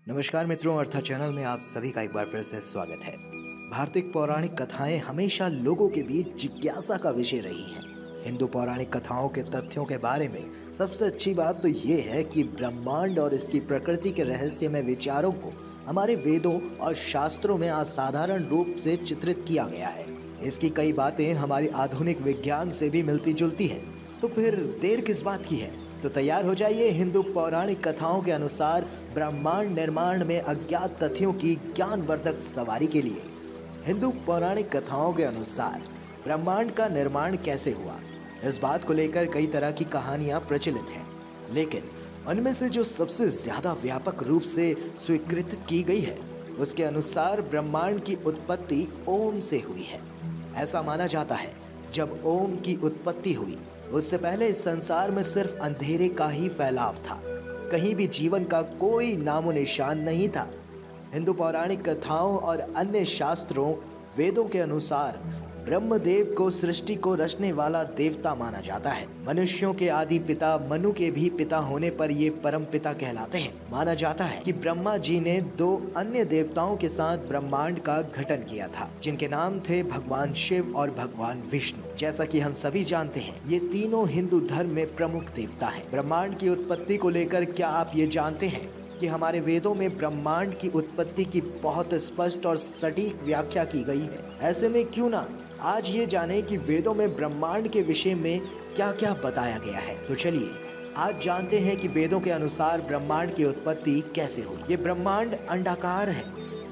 नमस्कार मित्रों, अर्था चैनल में आप सभी का एक बार फिर से स्वागत है। भारतीय पौराणिक कथाएं हमेशा लोगों के बीच जिज्ञासा का विषय रही हैं। हिंदू पौराणिक कथाओं के तथ्यों के बारे में सबसे अच्छी बात तो ये है कि ब्रह्मांड और इसकी प्रकृति के रहस्यमय विचारों को हमारे वेदों और शास्त्रों में असाधारण रूप से चित्रित किया गया है। इसकी कई बातें हमारी आधुनिक विज्ञान से भी मिलती जुलती है। तो फिर देर किस बात की है? तो तैयार हो जाइए हिंदू पौराणिक कथाओं के अनुसार ब्रह्मांड निर्माण में अज्ञात तथ्यों की ज्ञानवर्धक सवारी के लिए। हिंदू पौराणिक कथाओं के अनुसार ब्रह्मांड का निर्माण कैसे हुआ, इस बात को लेकर कई तरह की कहानियां प्रचलित हैं, लेकिन उनमें से जो सबसे ज्यादा व्यापक रूप से स्वीकृत की गई है उसके अनुसार ब्रह्मांड की उत्पत्ति ओम से हुई है। ऐसा माना जाता है जब ओम की उत्पत्ति हुई उससे पहले इस संसार में सिर्फ अंधेरे का ही फैलाव था, कहीं भी जीवन का कोई नामो निशान नहीं था। हिंदू पौराणिक कथाओं और अन्य शास्त्रों वेदों के अनुसार ब्रह्मदेव को सृष्टि को रचने वाला देवता माना जाता है। मनुष्यों के आदि पिता मनु के भी पिता होने पर ये परम पिता कहलाते हैं। माना जाता है कि ब्रह्मा जी ने दो अन्य देवताओं के साथ ब्रह्मांड का गठन किया था, जिनके नाम थे भगवान शिव और भगवान विष्णु। जैसा कि हम सभी जानते हैं, ये तीनों हिंदू धर्म में प्रमुख देवता हैं। ब्रह्मांड की उत्पत्ति को लेकर क्या आप ये जानते हैं कि हमारे वेदों में ब्रह्मांड की उत्पत्ति की बहुत स्पष्ट और सटीक व्याख्या की गई है। ऐसे में क्यों ना आज ये जाने कि वेदों में ब्रह्मांड के विषय में क्या क्या बताया गया है। तो चलिए आज जानते हैं कि वेदों के अनुसार ब्रह्मांड की उत्पत्ति कैसे हुई। ये ब्रह्मांड अंडाकार है,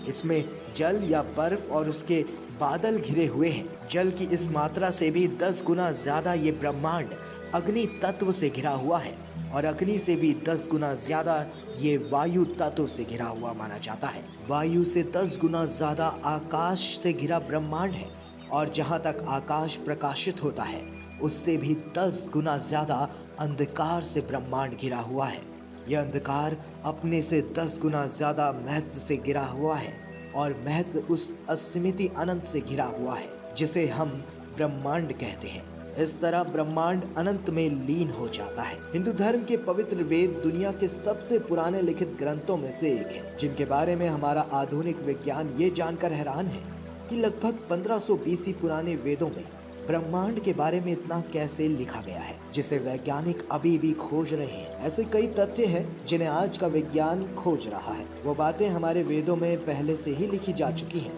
इसमें जल या बर्फ और उसके बादल घिरे हुए हैं। जल की इस मात्रा से भी 10 गुना ज्यादा ये ब्रह्मांड अग्नि तत्व से घिरा हुआ है और अग्नि से भी 10 गुना ज्यादा ये वायु तत्व से घिरा हुआ माना जाता है। वायु से 10 गुना ज्यादा आकाश से घिरा ब्रह्मांड है और जहाँ तक आकाश प्रकाशित होता है उससे भी 10 गुना ज्यादा अंधकार से ब्रह्मांड घिरा हुआ है। यह अंधकार अपने से 10 गुना ज्यादा महत्व से घिरा हुआ है और महत्व उस असीमित अनंत से घिरा हुआ है जिसे हम ब्रह्मांड कहते हैं। इस तरह ब्रह्मांड अनंत में लीन हो जाता है। हिंदू धर्म के पवित्र वेद दुनिया के सबसे पुराने लिखित ग्रंथों में से एक है, जिनके बारे में हमारा आधुनिक विज्ञान ये जानकर हैरान है कि लगभग 1500 BC पुराने वेदों में ब्रह्मांड के बारे में इतना कैसे लिखा गया है, जिसे वैज्ञानिक अभी भी खोज रहे हैं। ऐसे कई तथ्य हैं जिन्हें आज का विज्ञान खोज रहा है। वो बातें हमारे वेदों में पहले से ही लिखी जा चुकी हैं।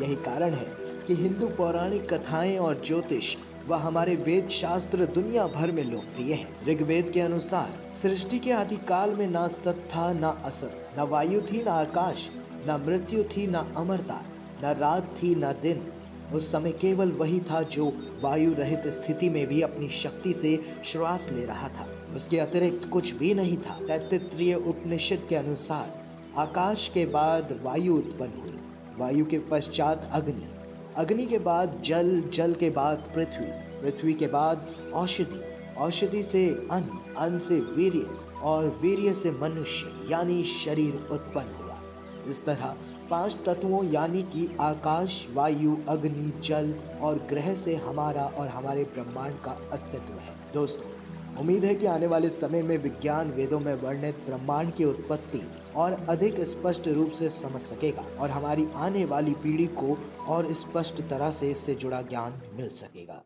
यही कारण है कि हिंदू पौराणिक कथाएं और ज्योतिष व हमारे वेद शास्त्र दुनिया भर में लोकप्रिय हैं। ऋग्वेद के अनुसार सृष्टि के आदि काल में ना सत था ना असत, न वायु थी ना आकाश, न मृत्यु थी ना अमरता, न रात थी न दिन। उस समय केवल वही था जो वायु रहित स्थिति में भी अपनी शक्ति से श्वास ले रहा था। उसके अतिरिक्त कुछ भी नहीं था। तैत्तिरीय उपनिषद के अनुसार आकाश के बाद वायु उत्पन्न हुई, वायु के पश्चात अग्नि, अग्नि के बाद जल, जल के बाद पृथ्वी, पृथ्वी के बाद औषधि, औषधि से अन्न, अन्न से वीर्य और वीर्य से मनुष्य यानी शरीर उत्पन्न हुआ। इस तरह 5 तत्वों यानी कि आकाश, वायु, अग्नि, जल और ग्रह से हमारा और हमारे ब्रह्मांड का अस्तित्व है। दोस्तों, उम्मीद है कि आने वाले समय में विज्ञान वेदों में वर्णित ब्रह्मांड की उत्पत्ति और अधिक स्पष्ट रूप से समझ सकेगा और हमारी आने वाली पीढ़ी को और स्पष्ट तरह से इससे जुड़ा ज्ञान मिल सकेगा।